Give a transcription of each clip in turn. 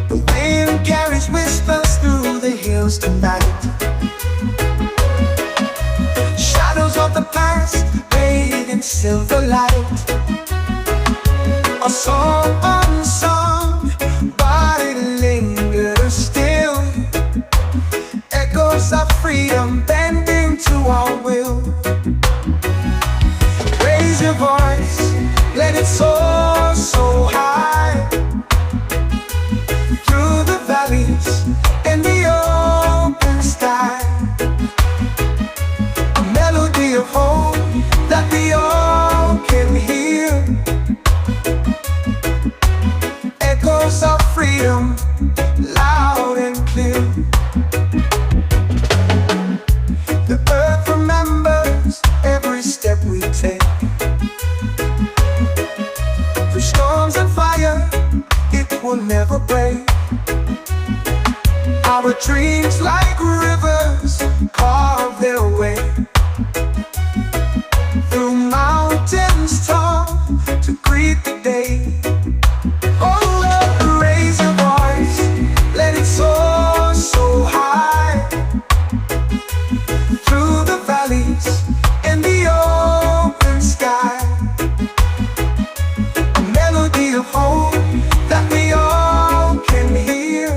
The wind carries whispers through the hills tonight. Shadows of the past bathed in silver light. A song unsung, but it lingers still. Echoes of freedom bending to our will. Raise your voice, let it soar so high. Through the valleys and the open sky. A melody of hope that we all can hear. Echoes of freedom, loud and clear. The earth remembers every step we take. Through storms and fire, it will never break. Our dreams like rivers carve their way. Through mountains tall to greet the day. Oh Lord, raise your voice, let it soar so high. Through the valleys and the open sky. A melody of hope that we all can hear.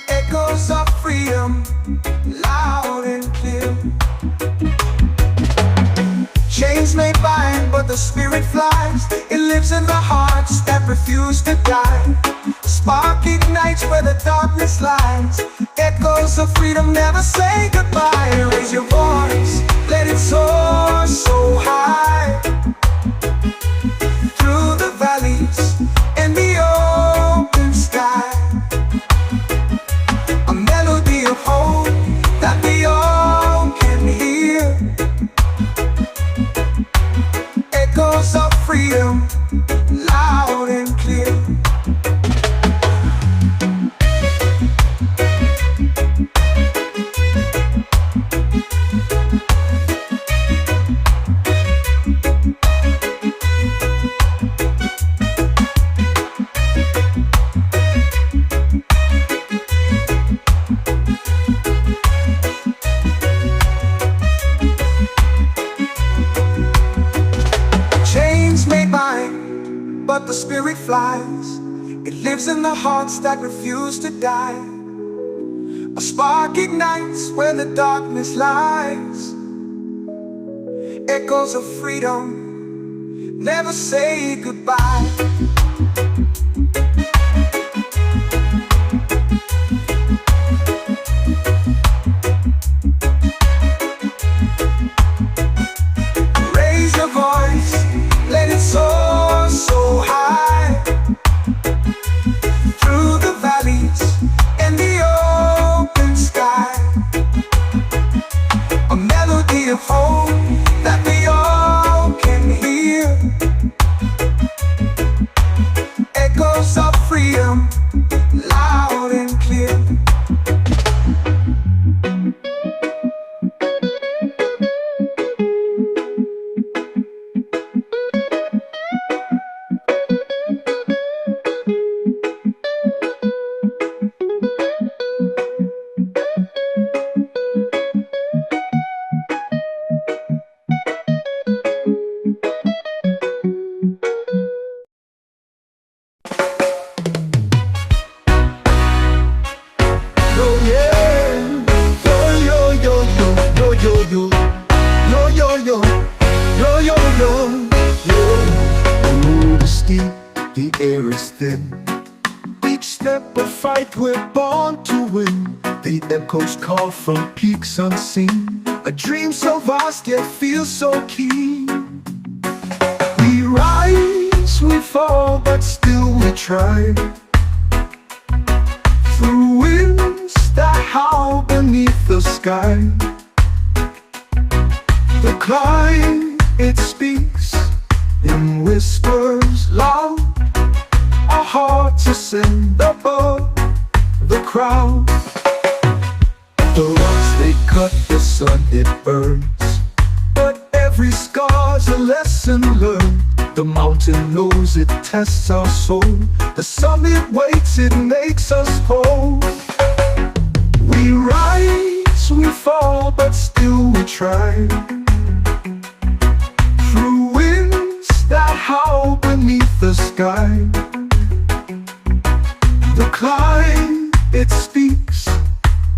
Echoes of freedom, loud and clear. Chains may bind, but the spirit flies. It lives in the hearts that refuse to die. Spark ignites where the darkness lies. Echoes of freedom never say goodbye. Raise your voice, let it soar so high. Through the valleys and the open sky. A melody of hope that we all can hear. Echoes of freedom, loud and clear. But the spirit flies. It lives in the hearts that refuse to die. A spark ignites where the darkness lies. Echoes of freedom never say goodbye. Raise your voice, let it soar so high. Through the valleys and the open sky. A melody of hope that we all can hear. Echoes of freedom, loud and clear. The air is thin. Each step a fight, we're born to win. The echoes call from peaks unseen. A dream so vast yet feels so keen. We rise, we fall, but still we try. Through winds that howl beneath the sky. The climb, it speaks in whispers loud. Our hearts ascend above the crowd. The rocks they cut, the sun it burns, but every scar's a lesson learned. The mountain knows it tests our soul. The summit waits, it makes us whole. We rise, we fall, but still we try. Through winds that howl beneath the sky. The climb, it speaks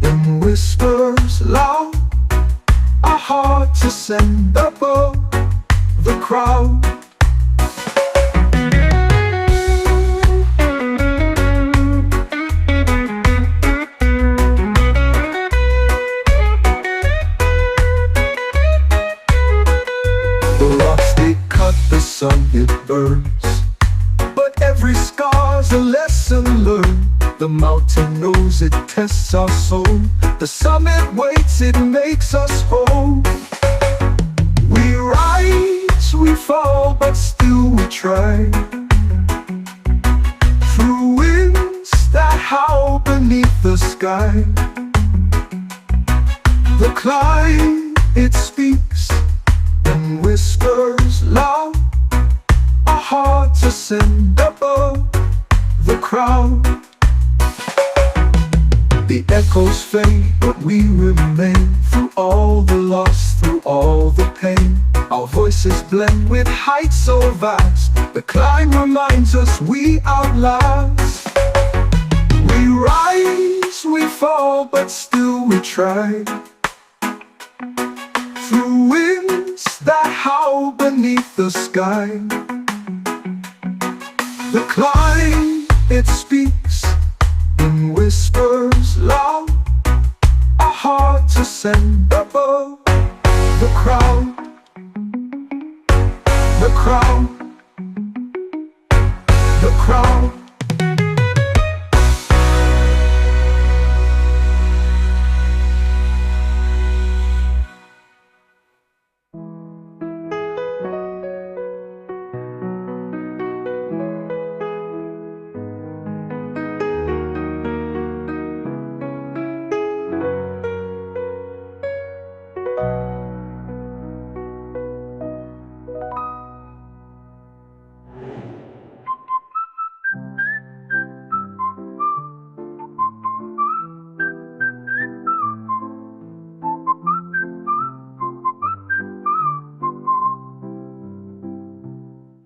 in whispers loud. Our hearts ascend above the crowd. The rocks they cut, the sun it burns, but every scar's a lesson learned. The mountain knows it tests our soul. The summit waits, it makes us whole. We rise, we fall, but still we try. Through winds that howl beneath the sky. The climb, it speaks in whispers loud. Our hearts ascend above the crowd. The echoes fade, but we remain. Through all the loss, through all the pain, our voices blend with heights so vast. The climb reminds us we outlast. We rise, we fall, but still we try. Through winds that howl beneath the sky. The climb, it speaks in whispers loud. Our hearts ascend above the crowd. The crowd. The crowd.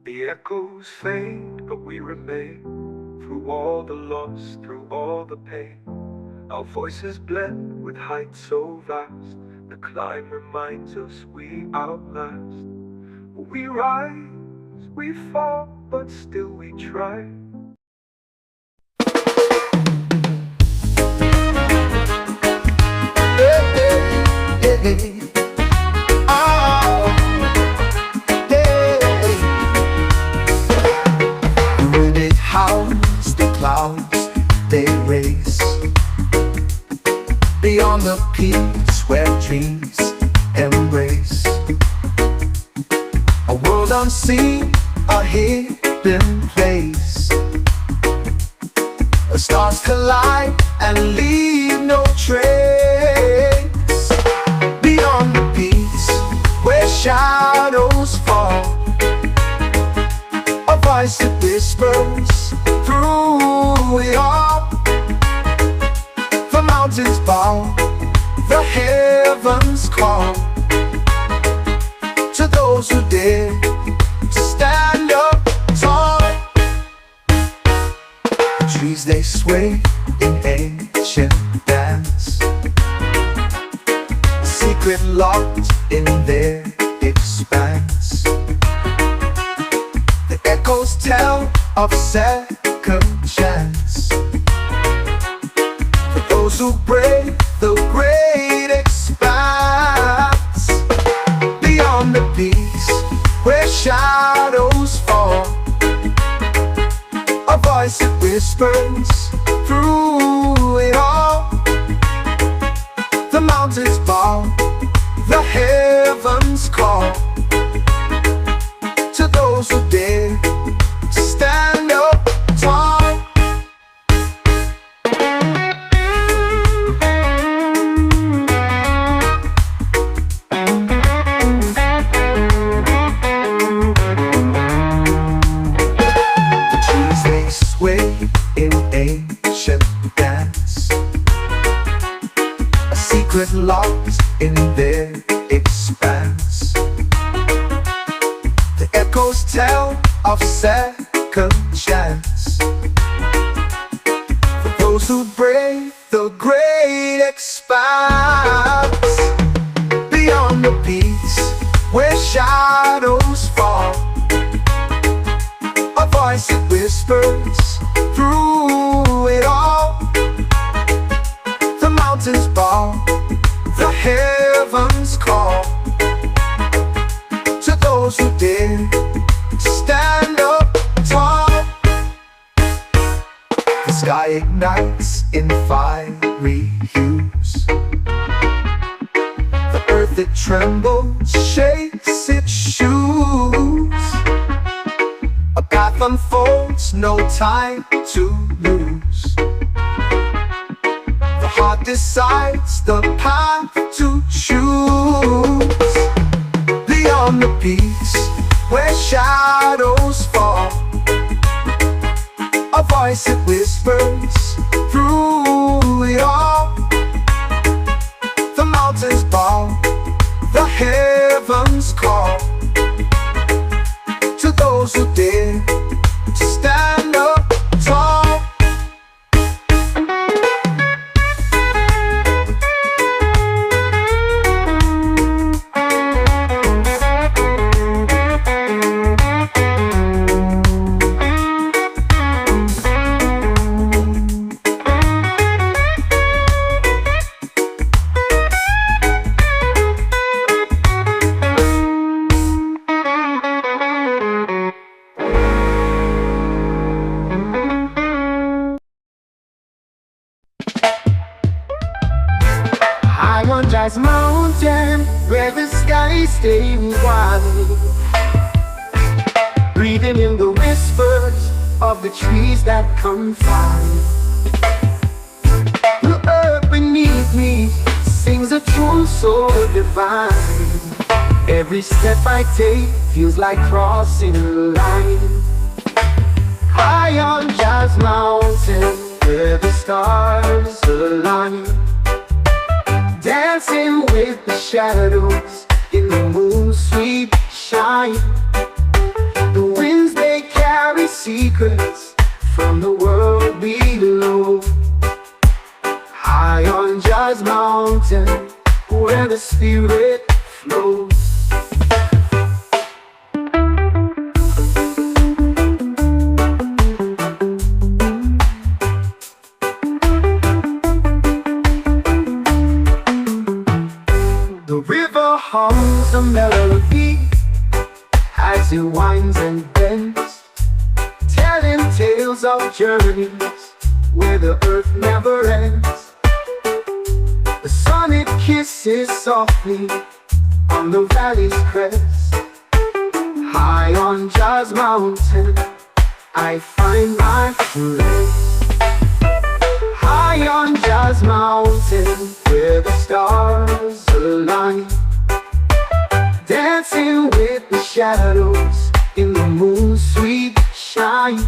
The echoes fade, but we remain. Through all the loss, through all the pain, our voices blend with heights so vast. The climb reminds us we outlast. We rise, we fall, but still we try. Clouds, they race beyond the peaks where dreams embrace. A world unseen, a hidden place. The stars collide and leave no trace. Beyond the peaks where shadows fall, a voice that whispers through it all. The mountains bow, the heavens call to those who dare to stand up tall. The trees they sway in ancient dance, a secret locked in their expanse. The echoes tell of second chance for those who brave the great expanse. Beyond the peaks where shadows fall, a voice that whispers through it all. The mountains bow, the heavens call to those who dare to stand up tall. second chance. For those who brave the great expanse, beyond the peaks where shadows fall, a voice that whispers through it all. The mountains bow, the heavens call to those who dare to stand up tall. The sky ignites in fiery hues, the earth that trembles shakes its shoes. A path unfolds, no time to lose. The heart decides the path to choose. Beyond the peaks where shadows fall, a voice that whispers through it all. The mountains bow, the heavens call to those who dare to stand up tall. Mountain where the sky stays wide, breathing in the whispers of the trees that confide. The earth beneath me sings a tune so divine. Every step I take feels like crossing a line. High on Jazz Mountain where the stars align, dancing with the shadows in the moon's sweet shine. The winds, they carry secrets from the world below. High on Jazz Mountain where the spirit flows. Hums a melody as it winds and bends, telling tales of journeys where the earth never ends. The sun, it kisses softly on the valley's crest. High on Jazz Mountain I find my rest. High on Jazz Mountain where the stars align, dancing with the shadows in the moon's sweet shine.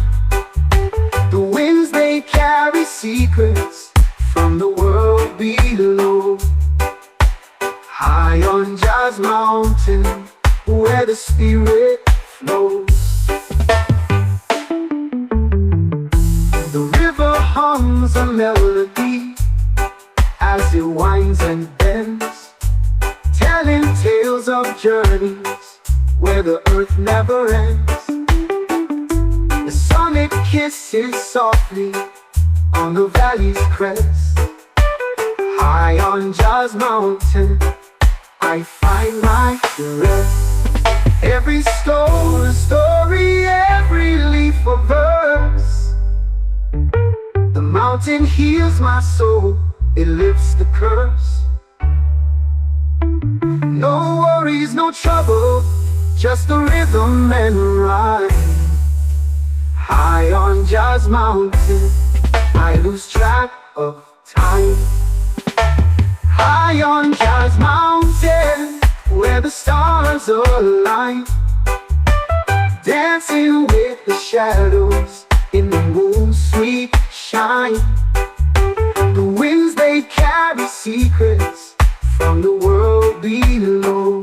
The winds, they carry secrets from the world below. High on Jazz Mountain where the spirit flows. The river hums a melody as it winds and bends, telling tales of journeys where the earth never ends. The sun, it kisses softly on the valley's crest. High on Jazz Mountain I find my rest. Every stone a story, every leaf a verse. The mountain heals my soul, it lifts the curse. No worries, no trouble, just the rhythm and rhyme. High on Jazz Mountain I lose track of time. High on Jazz Mountain where the stars align, dancing with the shadows in the moon's sweet shine. The winds, they carry secrets from the world below.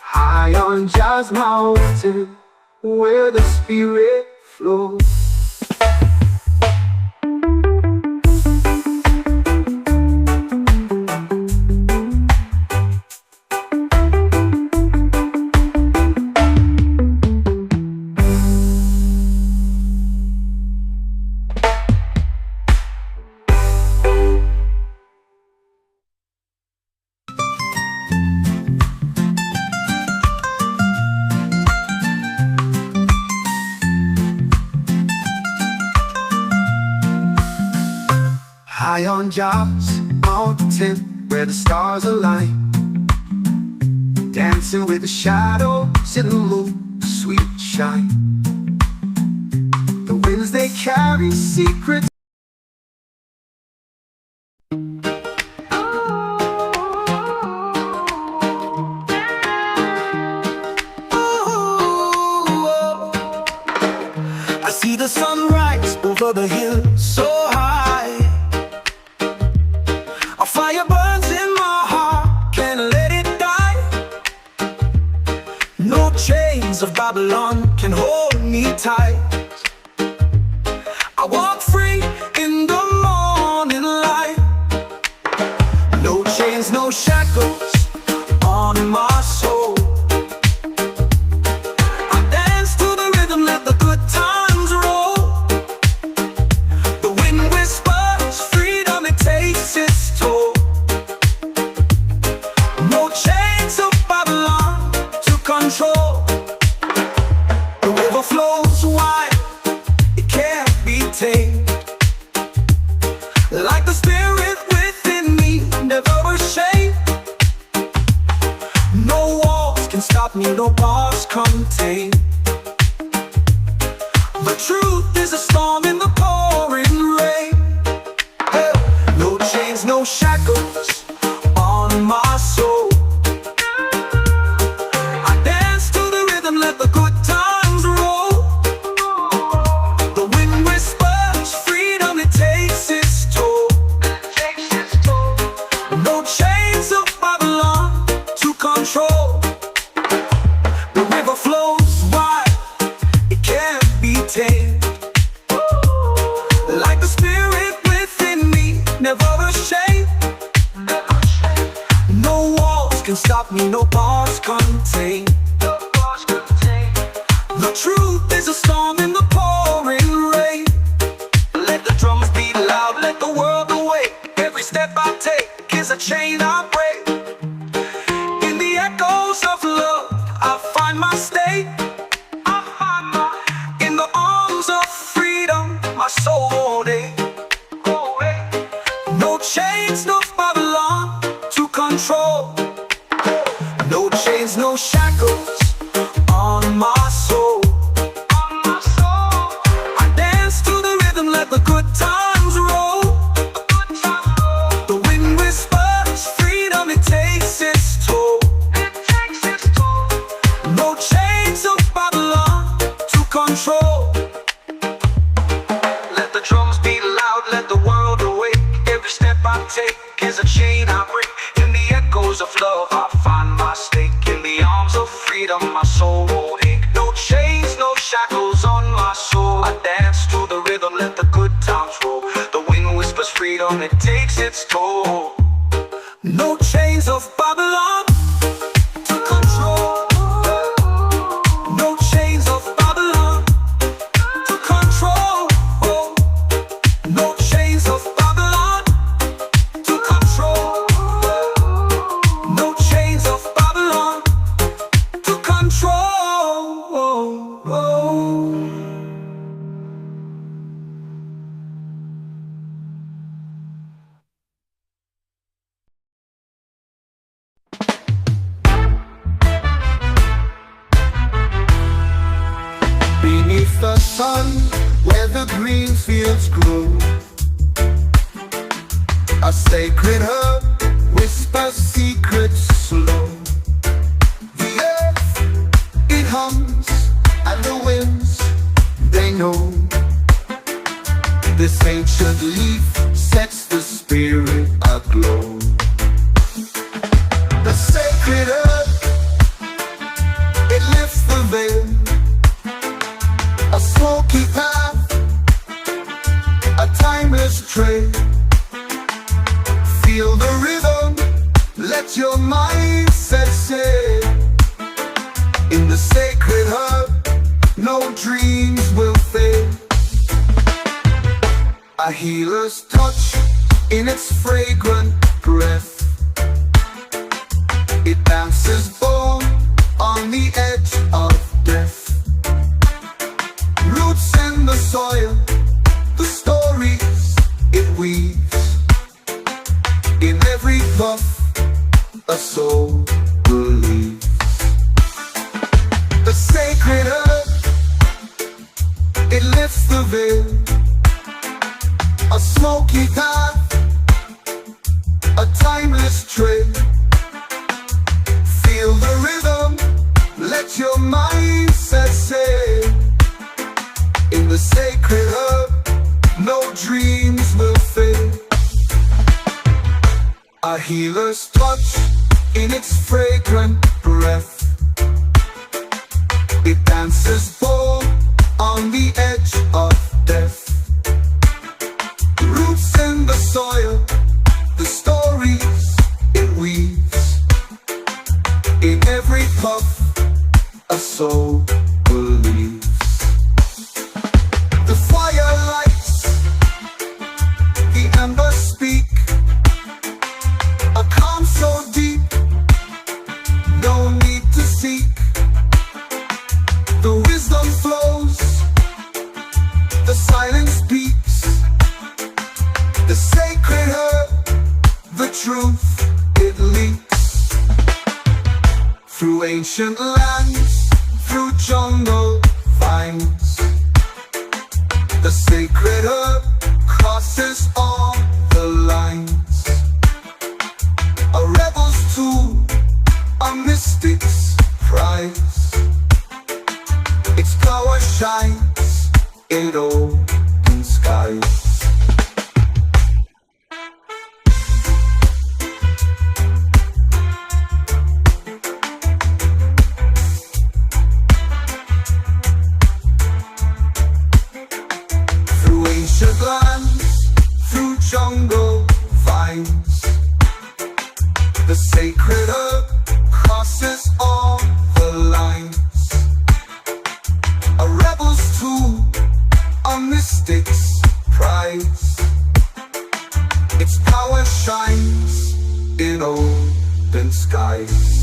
High on Jazz Mountain where the spirit flows. High on Jobs Mountain, where the stars align, dancing with the shadows in the moon, sweet shine. The winds they carry secrets. I see the sunrise over the hill so high. A fire burns in my heart, can't let it die. No chains of Babylon can hold me tight. I walk free in the morning light. No chains, no shackles on my soul. I dance to the rhythm, let the good times roll. The wind whispers freedom, it takes its toll. No chains of Babylon to control. The river flows wide, it can't be tamed. Like the spirit within me, never ashamed. No walls can stop me, no bars contain. The truth is a storm in the pouring rain. Hey. No chains, no shackles on my soul. I dance to the rhythm, let the good times roll. The wind whispers freedom, it takes its toll. No chains of Babylon to control. The river flows wide, it can't be tamed. Like the spirit within me, never ashamed. No walls can stop me, no bars contain. The truth is a storm in the pouring rain. Let the drums beat loud, let the world awake. Every step I take is a chain I break. In the echoes of love, I find my state. In the arms of freedom, my soul won't ache. No chains, no Babylon to control. No chains, no shackles on my soul. I dance to the rhythm, let the good times roll. The wind whispers freedom, it takes its toll. No chains of Babylon to control. Let the drums beat loud, let the world awake. Every step I take is a chain I break. In the echoes of love, I find my stake. In the arms of freedom, my soul won't ache. No chains, no shackles on my soul. I dance to the rhythm, let the good times roll. The wind whispers freedom, it takes its toll. No chains of Babylon to control. No chains of Babylon to control. No chains of Babylon to control. No chains of Babylon to control. Beneath the sun, where the green fields grow, a sacred herb whispers secrets slow. The earth, it hums, and the winds, they know. This ancient leaf sets the spirit aglow. The sacred herb, it lifts the veil. tread. Feel the rhythm, let your mindset set. In the sacred herb, no dreams will fade. A healer's touch in its fragrant breath. It dances born on the edge of death. Roots in the soil, the stories it weaves. In every puff, a soul believes. The sacred herb, it lifts the veil. A smoky path, a timeless trail. Feel the rhythm, let your mindset sail. In the sacred herb, no dreams will fade. A healer's touch in its fragrant breath. It dances bold on the edge of death. Roots in the soil, the stories it weaves. In every puff, a soul believes. The fire lights, the embers speak. A calm so deep, no need to seek. The wisdom flows, the silence speaks. The sacred herb, the truth it leaks. Through ancient lands, through jungle vines. The sacred herb crosses all the lines. A rebel's tool, a mystic's prize. Its power shines in open skies. Lands, through jungle vines. The sacred herb crosses all the lines. A rebel's tool, a mystic's prize. Its power shines in open skies.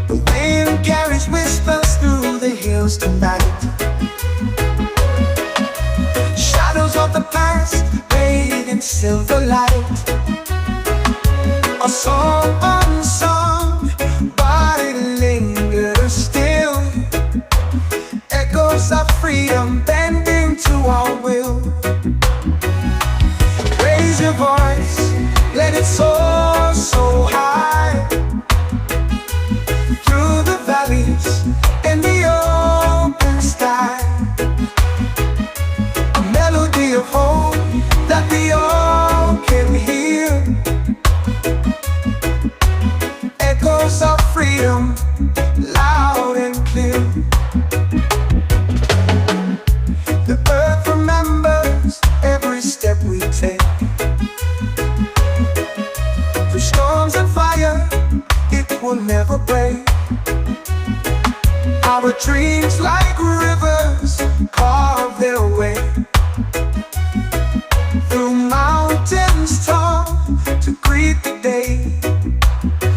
The wind carries whispers through the hills tonight. Shadows of the past bathed in silver light. A song unsung, but it lingers still. Echoes of freedom bending to our will. Raise your voice, let it soar so high. Through the valleys in the open sky. A melody of hope that we all can hear. Echoes of freedom, loud and clear. The earth remembers every step we take. Through storms and fire, it will never break. Our dreams like rivers carve their way. Through mountains tall to greet the day.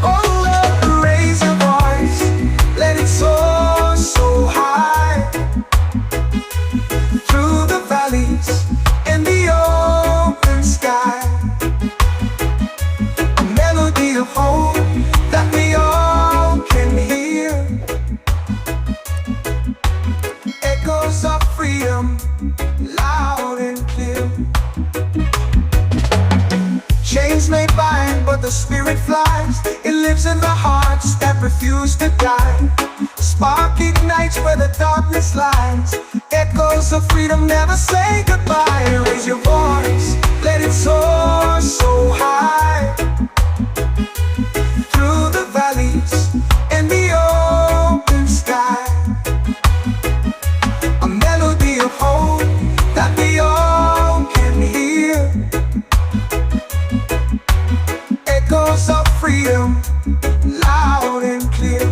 Oh Lord, raise your voice, let it soar so high. Through the valleys in the open sky. A melody of hope that we all can hear. Echoes of freedom, loud and clear. the spirit flies. It lives in the hearts that refuse to die. Spark ignites where the darkness lies. Echoes of freedom never say goodbye. Raise your voice, let it soar so high. Through the valleys and the open sky. A melody of hope that we all can hear. Echoes of freedom, loud and clear.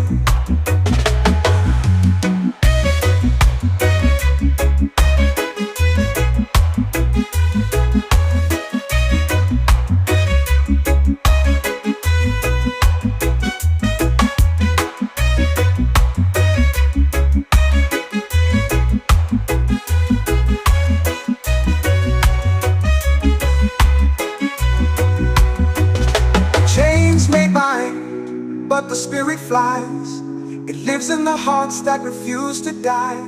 But the spirit flies. It lives in the hearts that refuse to die.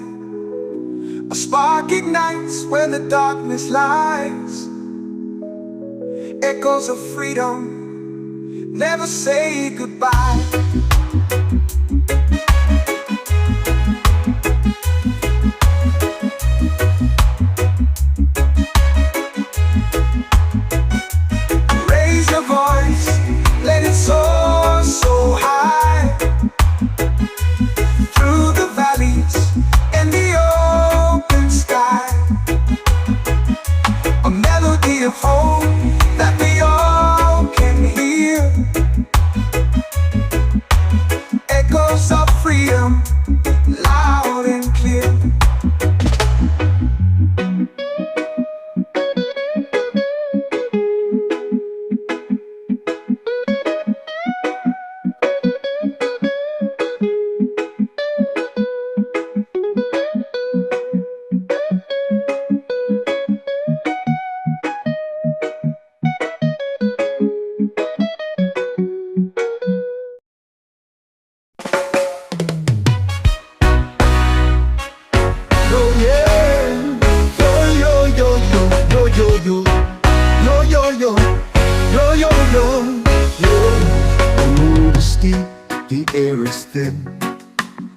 A spark ignites where the darkness lies. Echoes of freedom never say goodbye. Raise your voice, let it soar so high. Through the valleys and the open sky. A melody of hope that we all can hear. Echoes of freedom, loud and clear. The air is thin.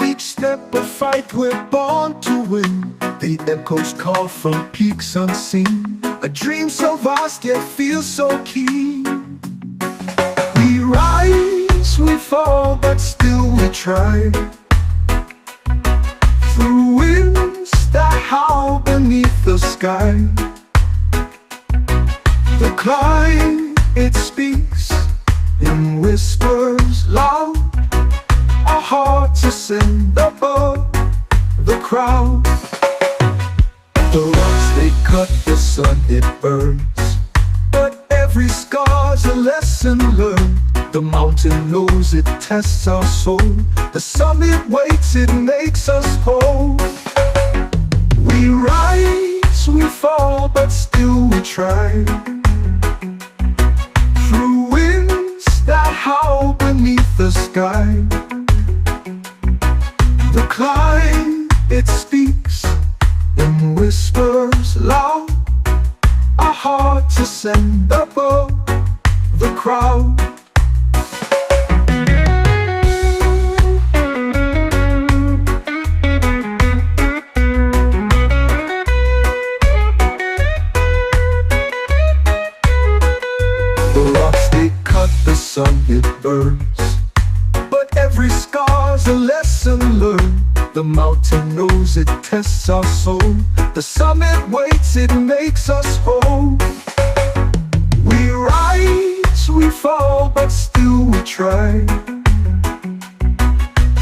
Each step a fight, we're born to win. The echoes call from peaks unseen. A dream so vast yet feels so keen. We rise, we fall, but still we try. Through winds that howl beneath the sky. The climb, it speaks in whispers loud. Our hearts ascend above the crowd. The rocks they cut, the sun it burns. But every scar's a lesson learned. The mountain knows it tests our soul. The summit waits, it makes us whole. We rise, we fall, but still we try. Through winds that howl beneath the sky. The climb, it speaks in whispers loud. Our hearts ascend above the crowd. The rocks they cut, the sun it burns. But every scar's a lesson learned. The mountain knows it tests our soul. The summit waits, it makes us whole. We rise, we fall, but still we try.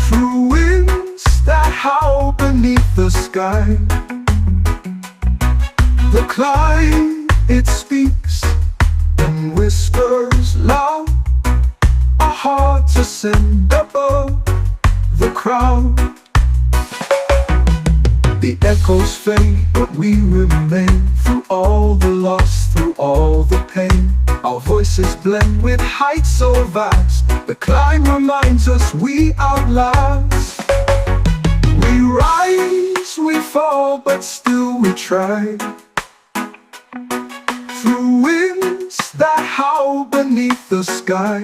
Through winds that howl beneath the sky. The climb, it speaks in whispers loud. Our hearts ascend above the crowd. The echoes fade, but we remain. Through all the loss, through all the pain, our voices blend with heights so vast. The climb reminds us we outlast. We rise, we fall, but still we try. Through winds that howl beneath the sky.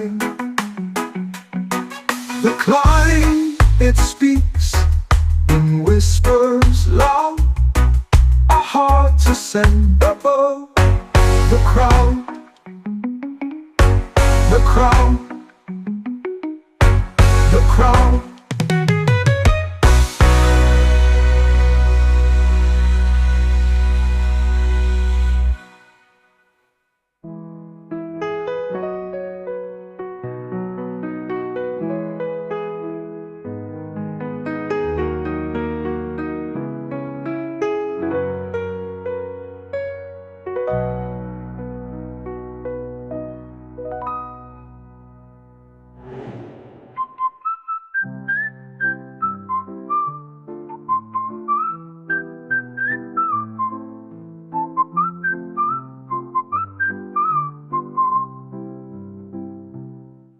The climb, it speaks in whispers loud, a heart to send above. The crowd, the crowd, the crowd.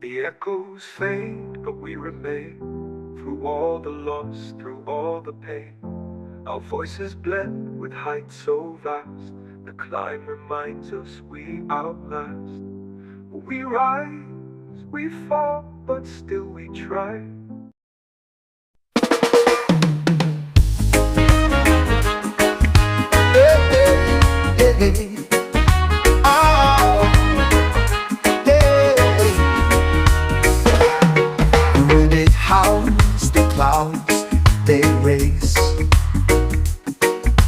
The echoes fade, but we remain. Through all the loss, through all the pain, our voices blend with heights so vast. The climb reminds us we outlast. We rise, we fall, but still we try. Hey, hey, hey, hey. Clouds, they race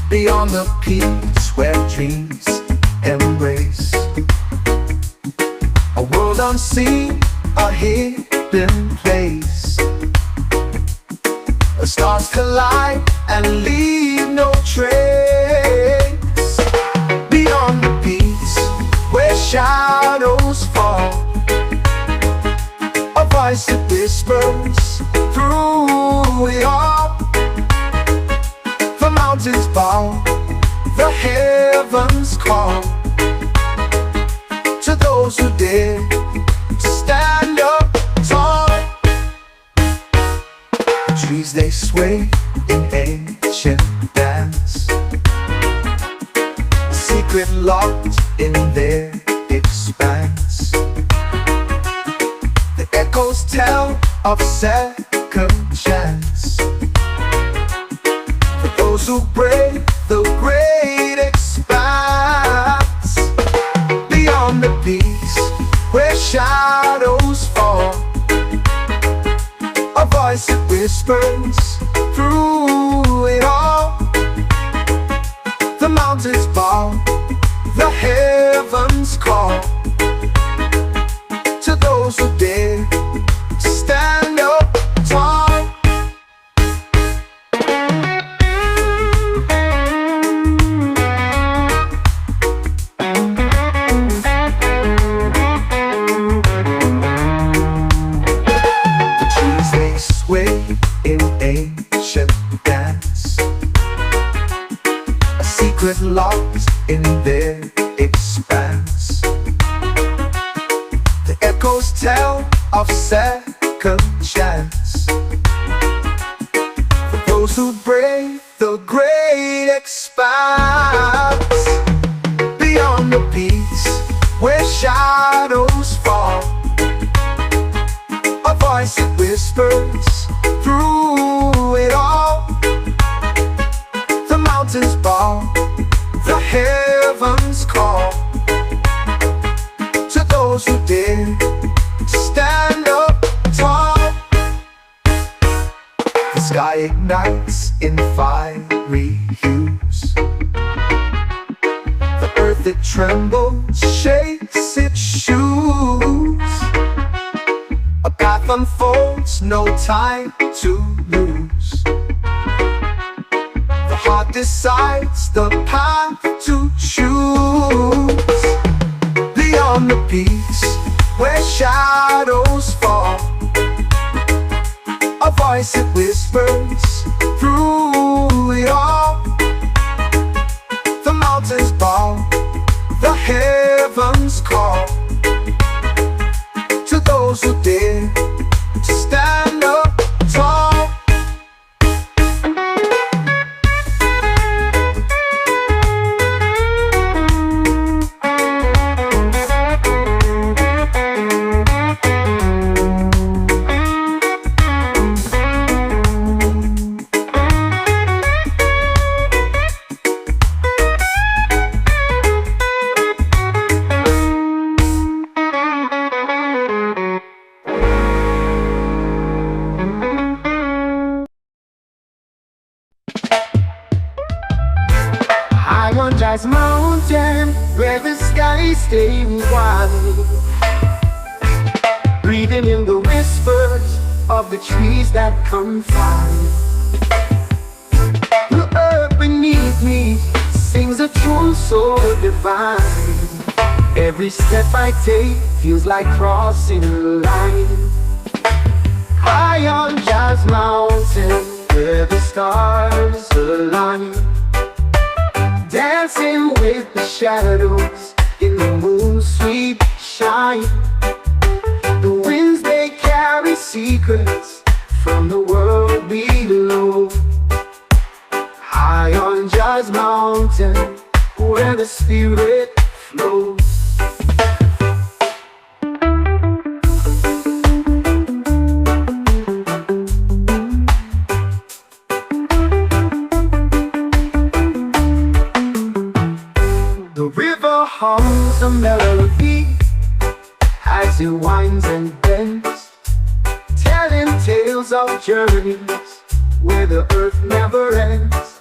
beyond the peaks where dreams embrace. A world unseen, a hidden place. The stars collide and leave no trace. Beyond the peaks where shadows fall, a voice that whispers through it all. The mountains bow, the heavens call to those who dare to stand up tall. The trees they sway in ancient dance, secret locked in their expanse. The echoes tell of second chance for those who brave the great expanse. Beyond the peaks where shadows fall, a voice that whispers through it all. The mountains bow, the heavens call to those who dare to stand up tall. The trees they sway in ancient dance, a secret locked in their expanse. The echoes tell of second chance for those who brave the great expanse. Beyond the peaks where shadows fall, a voice that whispers through it all. The mountains bow, the heavens call to those who dare to stand up tall. The sky ignites in fiery hues, the earth it trembles, shakes its shoes. A path unfolds, no time to lose. The heart decides the path to choose. Beyond the peaks where shadows fall, a voice that whispers through it all. The mountains bow, the heavens call to those who dare to stand up tall. High on Jazz Mountain, where the sky stays wide, breathing in the whispers of the trees that confide. The earth beneath me sings a tune so divine. Every step I take feels like crossing a line. High on Jazz Mountain, where the stars align, dancing with the shadows in the moon's sweet shine. The winds, they carry secrets from the world below. High on Jazz Mountain, where the spirit flows. The river hums a melody as it winds and bends, telling tales of journeys where the earth never ends.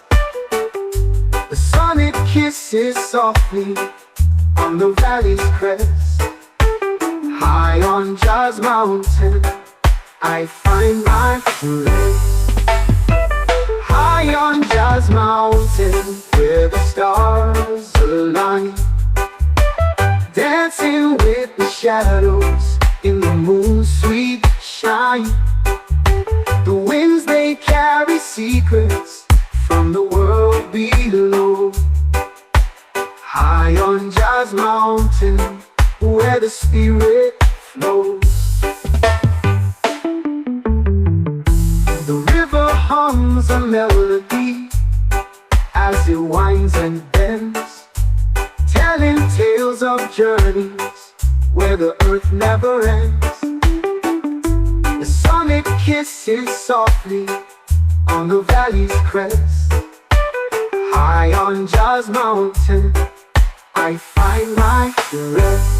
The sun, it kisses softly on the valley's crest. High on Jazz Mountain, I find my rest. High on Jazz Mountain, where the stars align, dancing with the shadows in the moon's sweet shine. The winds, they carry secrets from the world below. High on Jazz Mountain, where the spirit flows. The river hums a melody as it winds and bends, telling tales of journeys where the earth never ends. The sun, it kisses softly on the valley's crest. High on Jazz Mountain, I find my rest.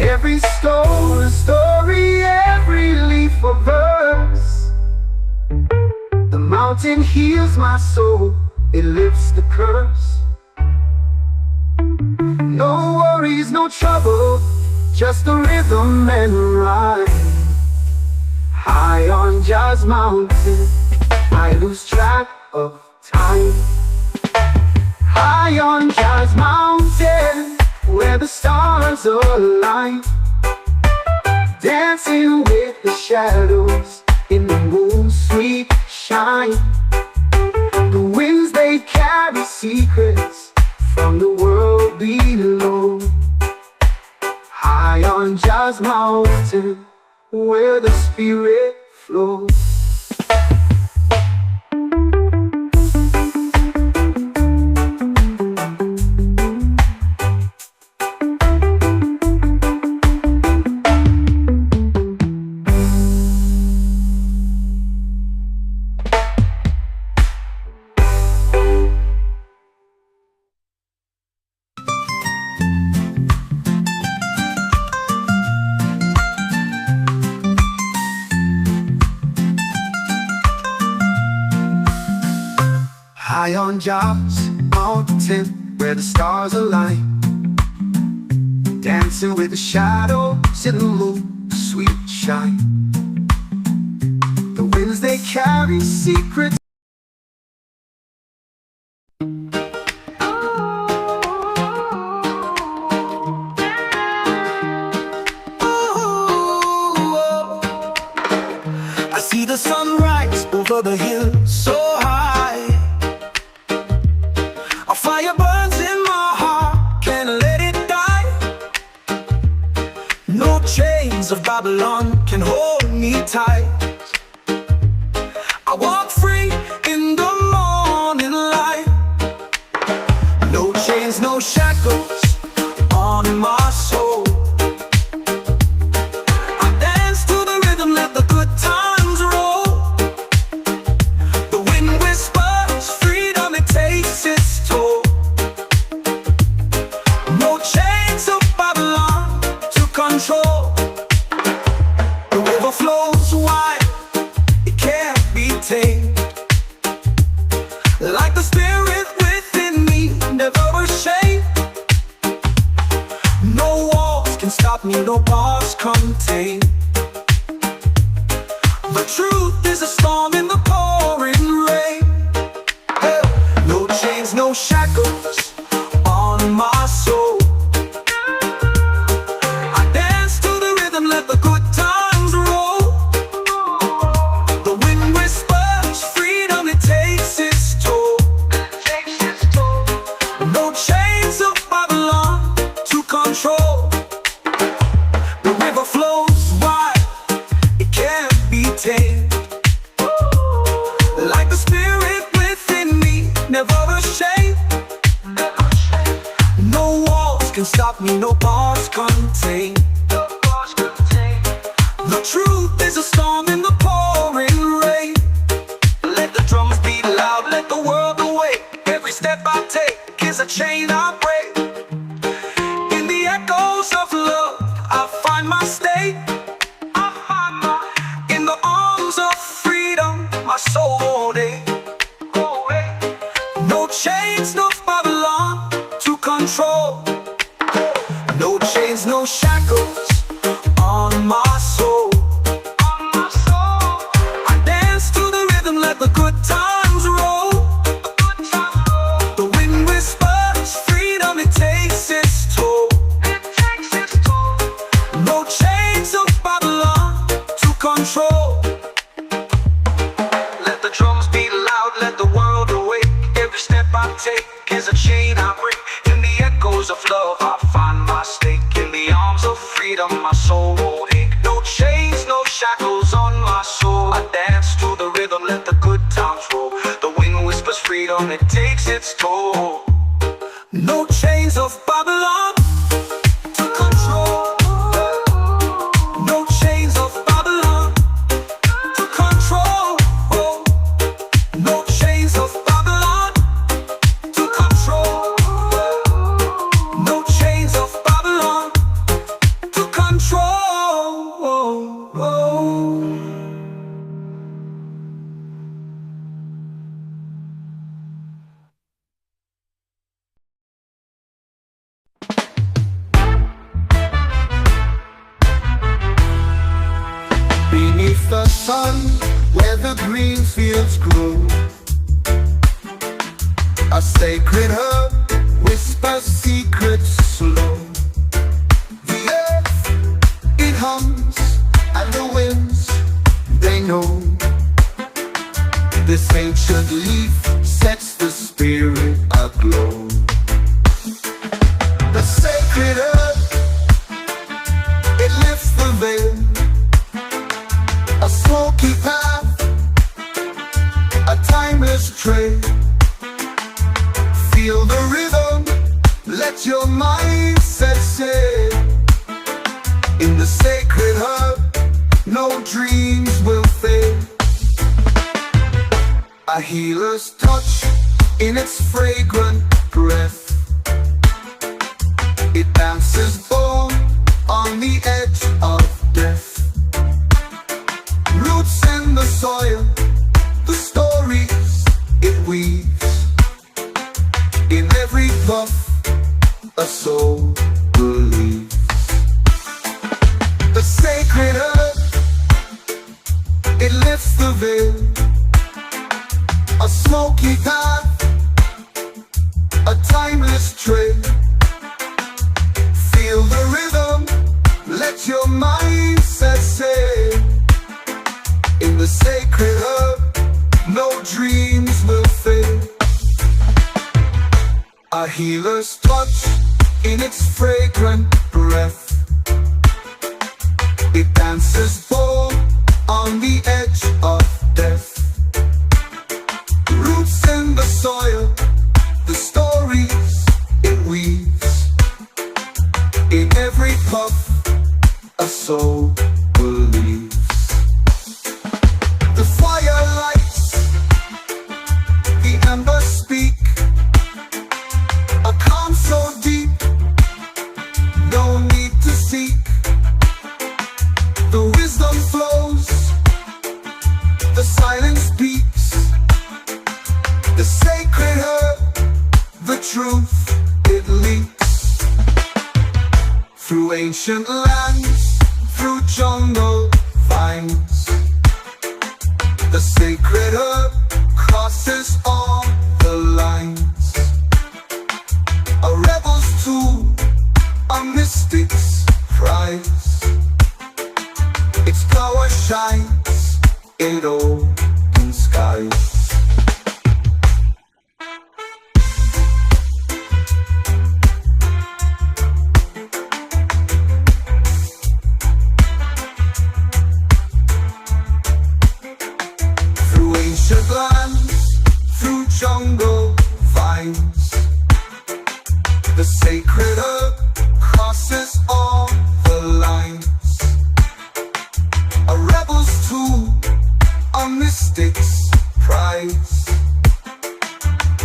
Every stone a story, every leaf a verse. The mountain heals my soul, it lifts the curse. No worries, no trouble, just the rhythm and rhyme. High on Jazz Mountain, I lose track of time. High on Jazz Mountain, where the stars align, dancing with the shadows in the moon's sweet shine. The winds, they carry secrets from the world below. High on Jazz Mountain, where the spirit flows. High on Jazz Mountain, where the stars align, dancing with the shadows in the moon's sweet shine. The winds, they carry secrets. I see the sunrise over the hill so high. A fire burns in my heart, can't let it die. No chains of Babylon can hold me tight. I walk free in the morning light. No chains, no shackles on my soul. I dance to the rhythm, let the good times roll. The wind whispers freedom, it takes its toll. No chains of Babylon to control. The river flows wide, it can't be tamed. Like the spirit within me, never me, no bars contain. The truth is a storm in the pouring rain. Hey, no chains, no shackles on my soul. I dance to the rhythm, let the good times roll. The wind whispers freedom, it takes its toll. No chains of Babylon to control. The river flows wide, it can't be tamed. Like the spirit within me, never ashamed. No walls can stop me, no bars contain. The truth is a storm in the pouring rain. Let the drums beat loud, let the world awake. Every step I take is a chain I break. In the echoes of love, I find my state. In the arms of freedom, my soul won't ache. No chains, no Babylon to control. No chains, no shackles on my soul. I dance to the rhythm, let the good times roll. The wind whispers freedom, it takes its toll. No chains of Babylon to control. Let the drums beat loud, let the world awake. Every step I take is a chain I break. In the echoes of love, I find my stake. In the arms of freedom, my soul won't ache. No chains, no shackles on my soul. I dance to the rhythm, let the good times roll. The wind whispers freedom, it takes its toll. No chains of Babylon to control. No chains of Babylon to control. No chains of Babylon to control. No chains of Babylon to control. Beneath the sun, where the green fields grow, a sacred herb whispers secrets slow. The earth, it hums, and the winds, they know. This ancient leaf sets the spirit aglow. The sacred herb, it lifts the veil. A smoky path, a timeless trail. Feel the rhythm, let your mindset sail. In the sacred herb, no dreams will fade. A healer's touch in its fragrant breath. It dances born on the edge of death. Roots in the soil, the stories it weaves. In every puff, a soul believes. The sacred herb, it lifts the veil. A smoky path, a timeless trail. Feel the rhythm, let your mindset sail. In the sacred herb, no dreams will fade. A healer's touch in its fragrant breath. It dances bold on the edge of death. Roots in the soil, the stories it weaves. In every puff, a soul believes. The fire lights, the embers speak. A calm so deep, no need to seek. The wisdom flows, the silence speaks. The sacred herb, the truth it leaks. Through ancient lands, through jungle vines, the sacred herb crosses all the lines. A rebel's tool, a mystic's prize. Its power shines in open skies. Through ancient lands, through jungle vines, the sacred herb crosses all the lines. A rebel's tool, a mystic's prize.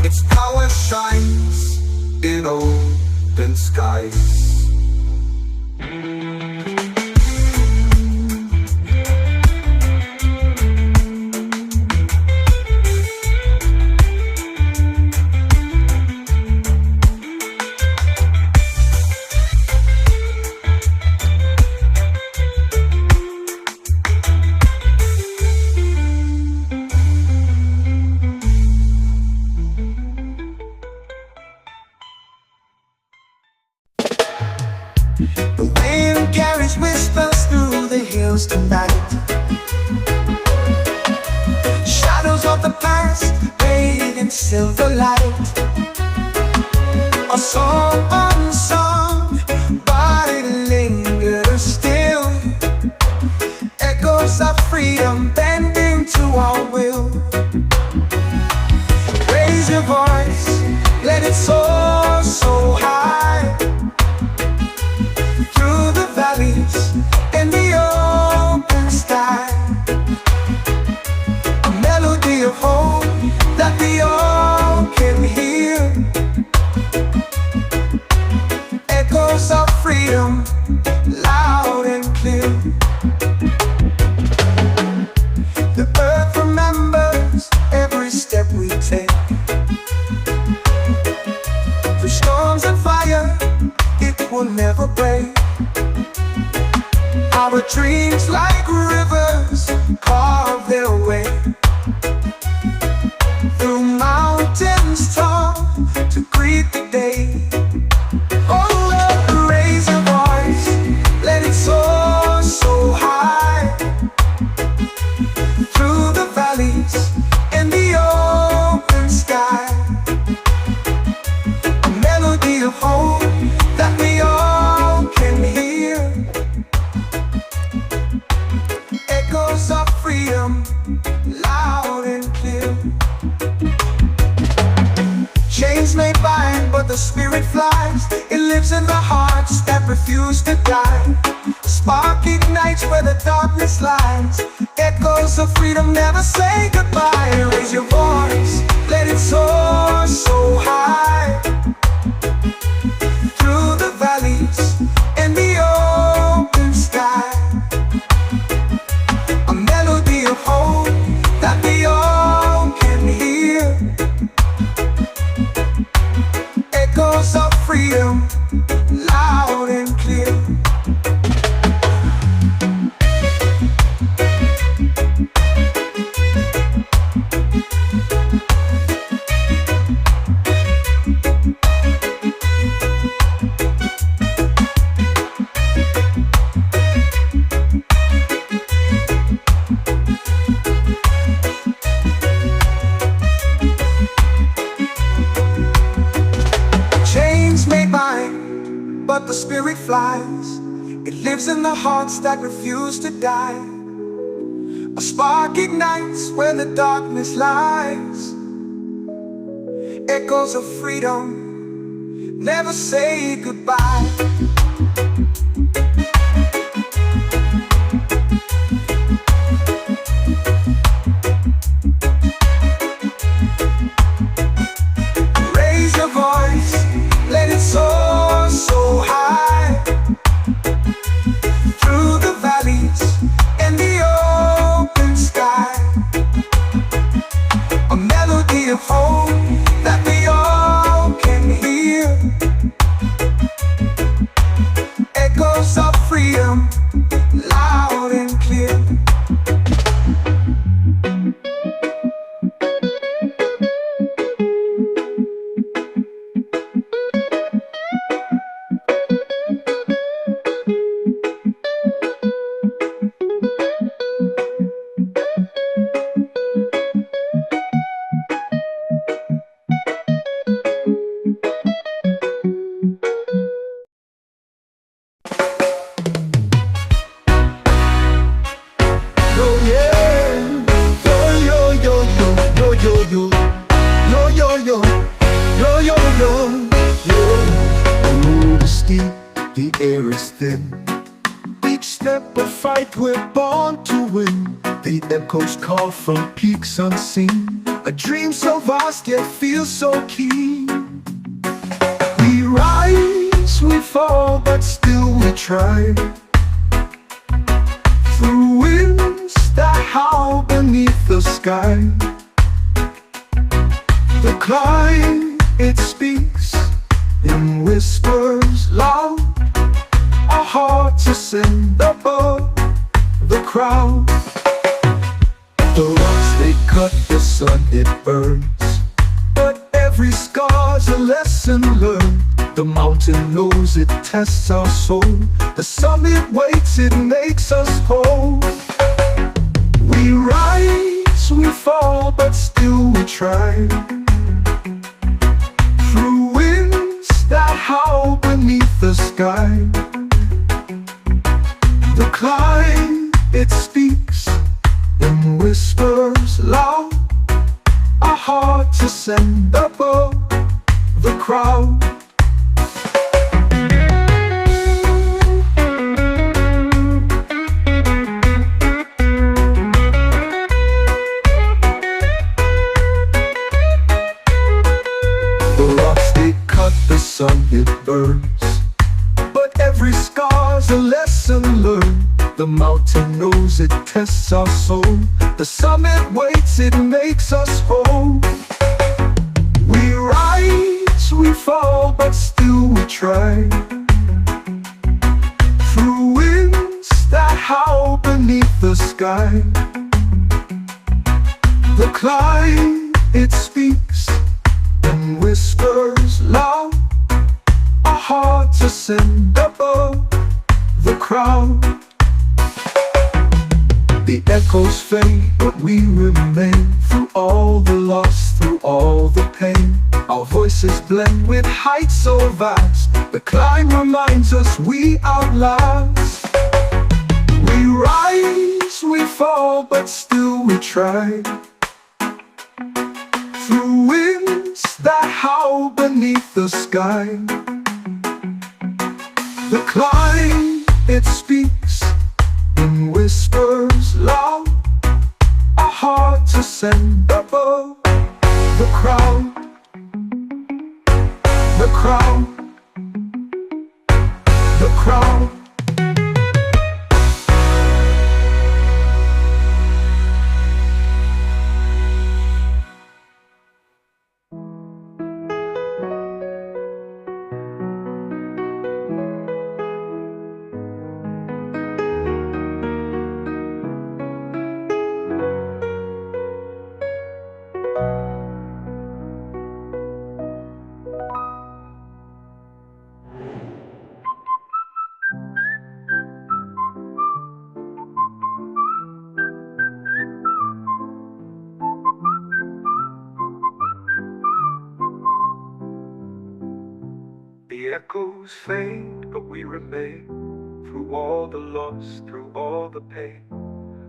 Its power shines in open skies. The wind carries whispers through the hills tonight. Shadows of the past bathed in silver light. A song unsung, but it lingers still. Echoes of freedom bending to our will. Raise your voice, let it soar so high. Through the valleys in the open sky. A melody of hope that we all can hear. Echoes of freedom, loud and clear. The earth remembers every step we take. Through storms and fire, it will never break. Our dreams like rivers carve their way. Through mountains tall to greet the day. Oh Lord, raise your voice, let it soar so high. Through the valleys in the open sky. A melody of hope that we all can hear. Echoes of freedom, loud and clear. Chains may bind, but the spirit flies. It lives in the hearts that refuse to die. A spark ignites where the darkness lies. Echoes of freedom never say goodbye. Raise your voice, let it soar so high. Through the valleys in the open sky. A melody of hope that we all can hear. Echoes of freedom, loud and clear. But the spirit flies. It lives in the hearts that refuse to die. A spark ignites where the darkness lies. Echoes of freedom never say goodbye. Raise your voice, let it soar so high. Through the valleys and the open sky. A melody of hope that we all can hear. air is thin. Each step a fight, we're born to win. The echoes call from peaks unseen. A dream so vast yet feels so keen. We rise, we fall, but still we try. Through winds that howl beneath the sky. The climb, it speaks in whispers loud. Our hearts ascend above the crowd. The rocks they cut, the sun it burns, but every scar's a lesson learned. The mountain knows it tests our soul. The summit waits, it makes us whole. We rise, we fall, but still we try. Through winds that howl beneath the sky. The climb, it speaks in whispers loud. Our hearts ascend above the crowd. The rocks they cut, the sun it burns, but every scar's a lesson learned. The mountain knows it tests our soul. The summit waits, it makes us whole. We rise, we fall, but still we try. Through winds that howl beneath the sky. The climb, it speaks in whispers loud. Our hearts ascend above the crowd. The echoes fade, but we remain. Through all the loss, through all the pain, our voices blend with heights so vast. The climb reminds us we outlast. We rise, we fall, but still we try. Through winds that howl beneath the sky. The climb, it speaks in whispers loud. Our hearts ascend above the crowd. The crowd. The crowd. The echoes fade, but we remain. Through all the loss, through all the pain,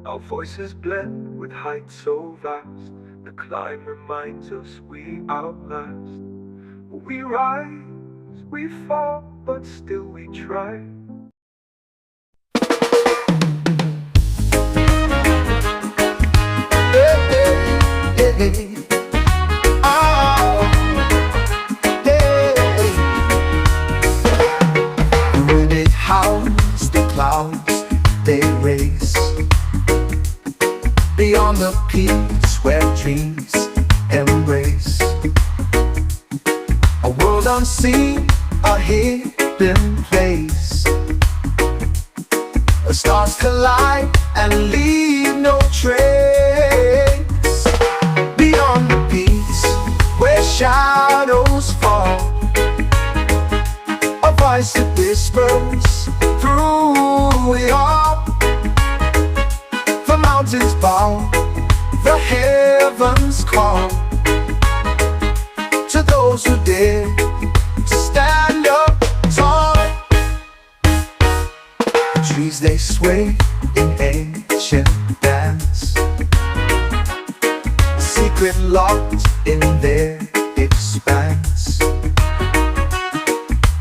our voices blend with heights so vast. The climb reminds us we outlast. We rise, we fall, but still we try. Clouds, they race beyond the peaks where dreams embrace. A world unseen, a hidden place. The stars collide and leave no trace. Beyond the peaks where shadows fall, a voice that whispers through it all. The mountains bow, the heavens call to those who dare to stand up tall. The trees they sway in ancient dance, secret locked in their expanse.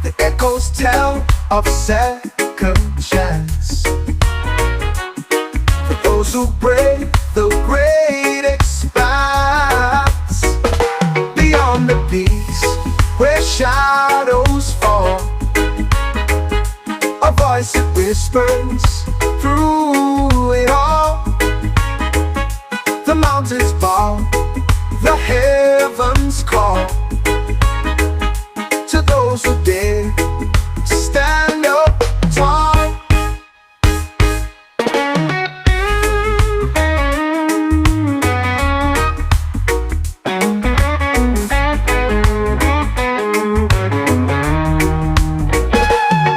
The echoes tell of second chance. For those who brave the great expanse, beyond the peaks where shadows fall, a voice that whispers through it all. The mountains bow, the heavens call to those who dare to stand up tall.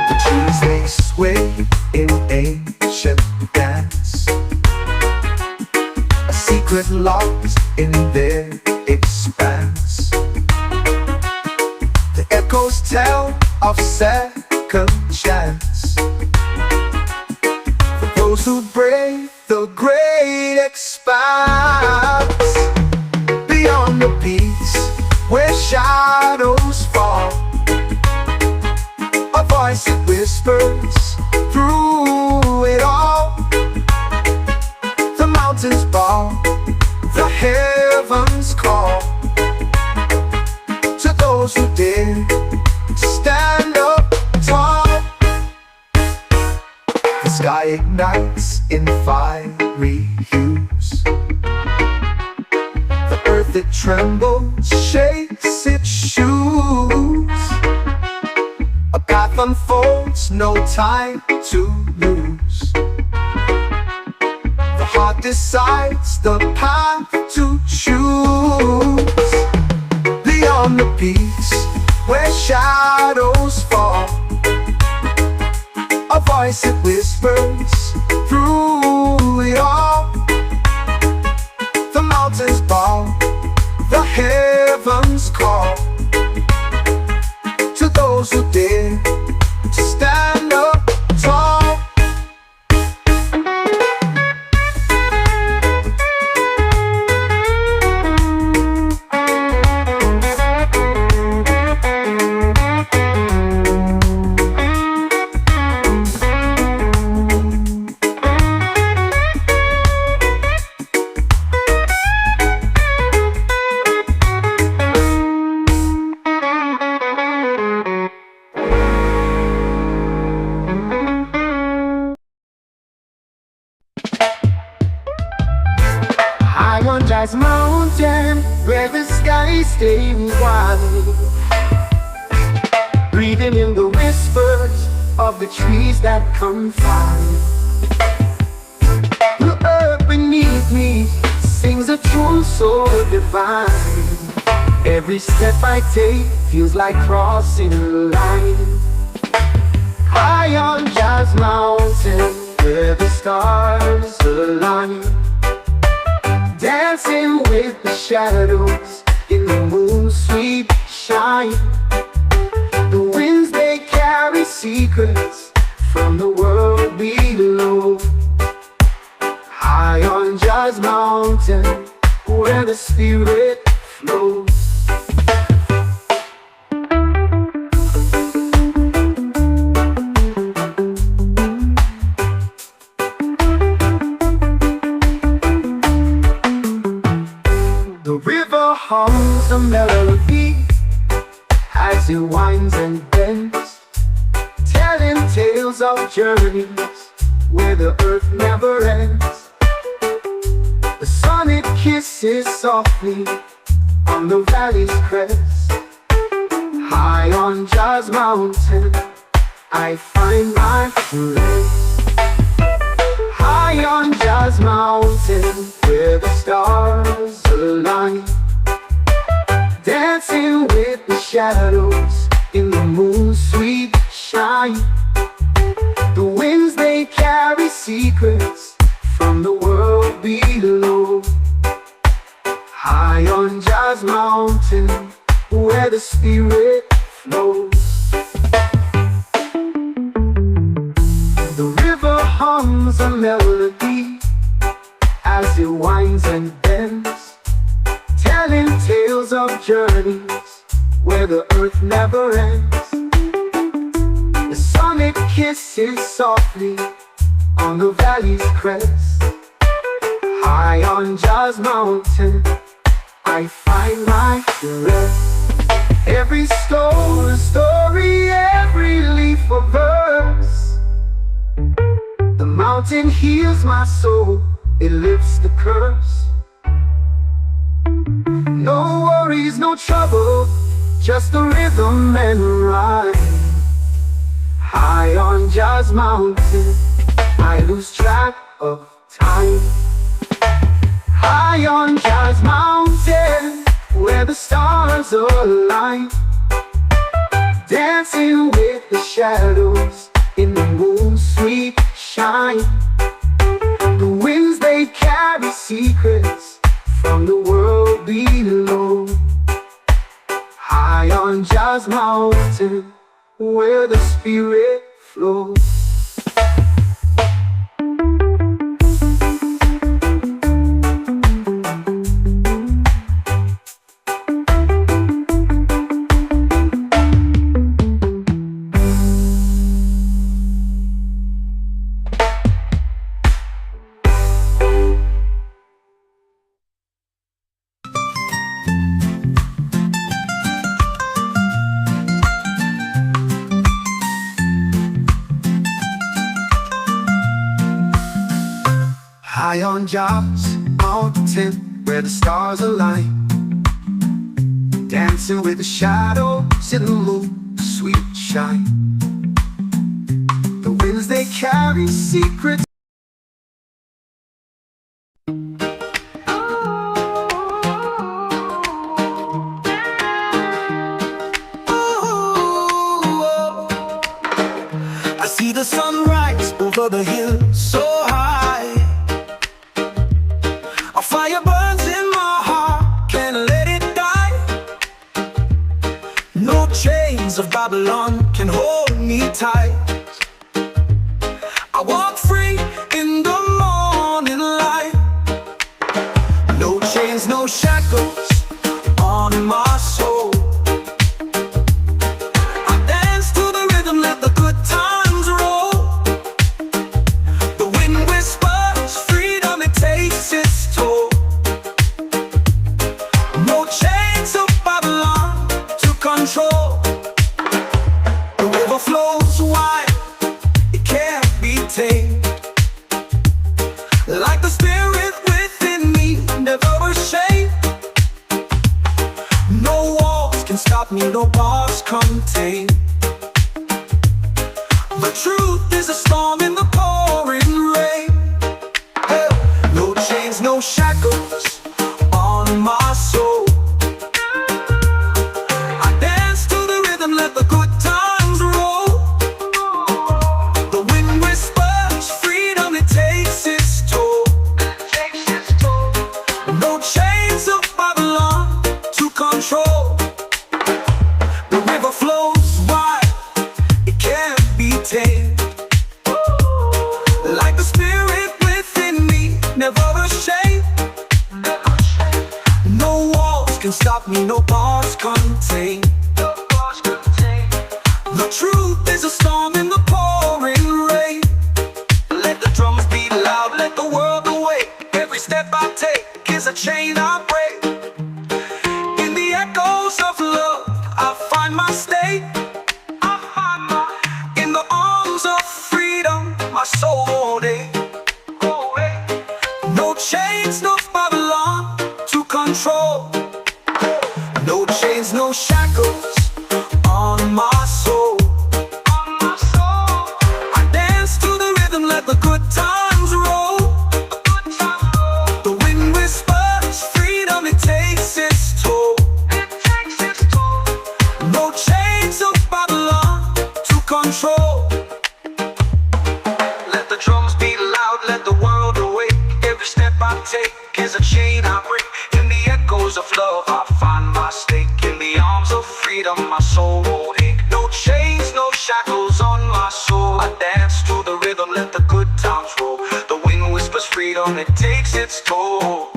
The trees they sway in ancient dance, a secret locked in their expanse. The echoes tell of second chance. For those who brave the great expanse, beyond the peaks where shadows fall, a voice that whispers through it all. The mountains bow, the heavens call to those who dare to stand up tall. The sky ignites in fiery hues, the earth that trembles shakes its shoes. A path unfolds, no time to lose. The heart decides the path to choose. Beyond the peaks where shadows fall, a voice that whispers through it all. The mountains bow, the heavens call to those who dare to stand up tall. I'm on Jazz Mountain, where the sky stays wide, breathing in the whispers of the trees that confide. The earth beneath me sings a tune so divine. Every step I take feels like crossing a line. High on Jazz Mountain, where the stars align, dancing with the shadows in the moon's sweet shine. The winds they carry secrets from the world below. High on Jazz Mountain, where the spirit flows. The river hums a melody as it winds and bends, telling tales of journeys where the earth never ends. The sun it kisses softly on the valley's crest. High on Jazz Mountain, I find my rest. High on Jazz Mountain, where the stars align, dancing with the shadows in the moon's sweet shine. The winds they carry secrets from the world below. High on Jazz Mountain, where the spirit flows. The river hums a melody as it winds and bends, telling tales of journeys where the earth never ends. The The sonic kisses softly on the valley's crest. High on Jazz Mountain, I find my rest. Every stone a story, every leaf a verse. The mountain heals my soul, it lifts the curse. No worries, no trouble, just the rhythm and rhyme. High on Jazz Mountain, I lose track of time. High on Jazz Mountain, where the stars align, dancing with the shadows in the moon's sweet shine. The winds, they carry secrets from the world below. High on Jazz Mountain, where the spirit flows. High on Jazz Mountain, where the stars align, dancing with the shadows in the moon's sweet shine. The winds, they carry secrets. I see the sunrise over the hill so high. A fire burns in my heart, can't let it die. No chains of Babylon can hold me tight. I walk free in the morning light. No chains, no shackles on my soul. I dance to the rhythm, let the good times roll. The wind whispers freedom, it takes its toll. No chains of Babylon to control. The river flows wide, it can't be tamed. Like the spirit within me, never ashamed. No walls can stop me, no bars contain. The truth is a storm in the pouring rain. Hey, no chains, no shackles on my soul. I dance to the rhythm, let the good times roll. The wind whispers freedom, it takes its toll. No chains of Babylon to control. The river flows wide, it can't be tamed. Like the spirit within me, never ashamed. No walls can stop me, no bars contain. The truth is a storm in the pouring rain. Let the drums beat loud, let the world awake. Every step I take is a chain I break. In the echoes of love, I find my state. In the arms of freedom, my soul won't ache. No chains, no Babylon to control. No chains, no shackles on my soul. I dance to the rhythm, let the good times roll. The wind whispers freedom, it takes its toll. No chains of Babylon to control. Let the drums beat loud, let the world awake. Every step I take is a chain I break. In the echoes of love, I find my stake. In the arms of freedom, my soul won't ache. No chains, no shackles on my soul. I dance to the rhythm, let the good times roll. The wind whispers freedom, it takes its toll.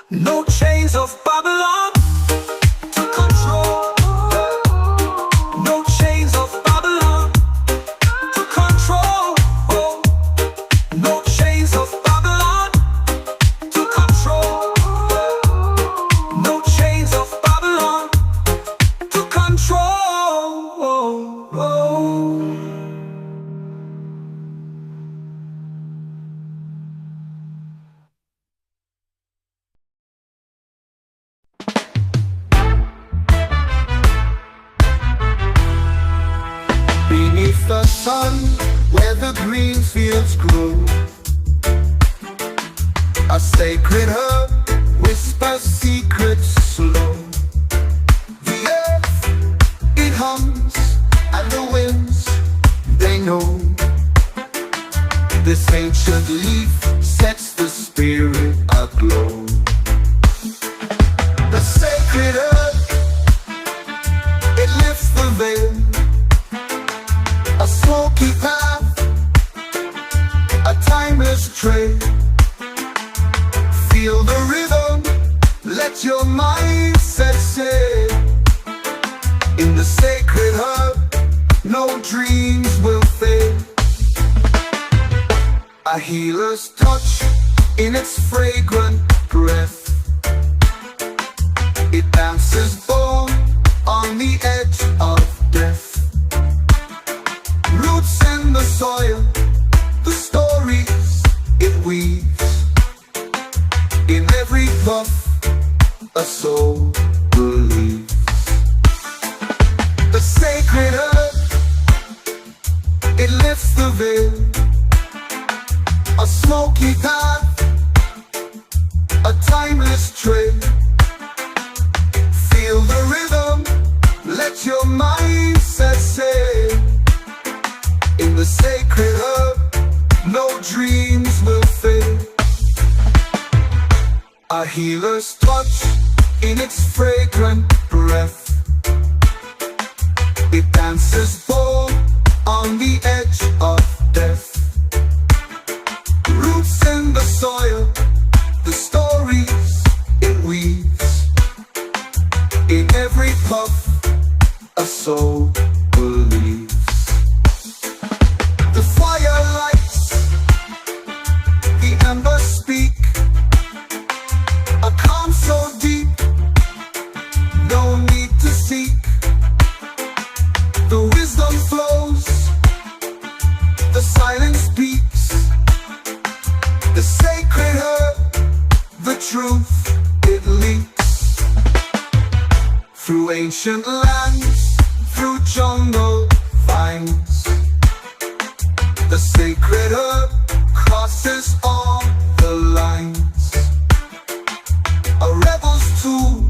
No chains of Babylon to control. No chains of Babylon sun, where the green fields grow. A sacred herb whispers secrets slow. The earth, it hums, and the winds, they know. This ancient leaf sets the spirit aglow. The sacred herb, it lifts the veil. A smoky path, a timeless trail. Feel the rhythm, let your mindset sail. In the sacred herb, no dreams will fail. A healer's touch in its fragrant breath. It dances born on the edge of death. Roots in the soil, the stories it weaves. In every puff, a soul believes. The sacred herb, it lifts the veil. A smoky path, a timeless trail. Feel the rhythm, let your mindset sail. In the sacred herb, no dreams will fail. A healer's touch in its fragrant breath. It dances bold on the edge of death. Roots in the soil, the stories it weaves. In every puff, a soul believes. The fire lights, the embers speak. A calm so deep, no need to seek. The wisdom flows, the silence speaks. The sacred herb, the truth, it leaks. Through ancient lands, through jungle vines. The sacred herb crosses all the lines. A rebel's tool,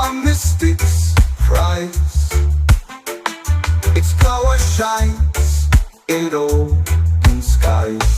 a mystic's prize. Its power shines in open skies.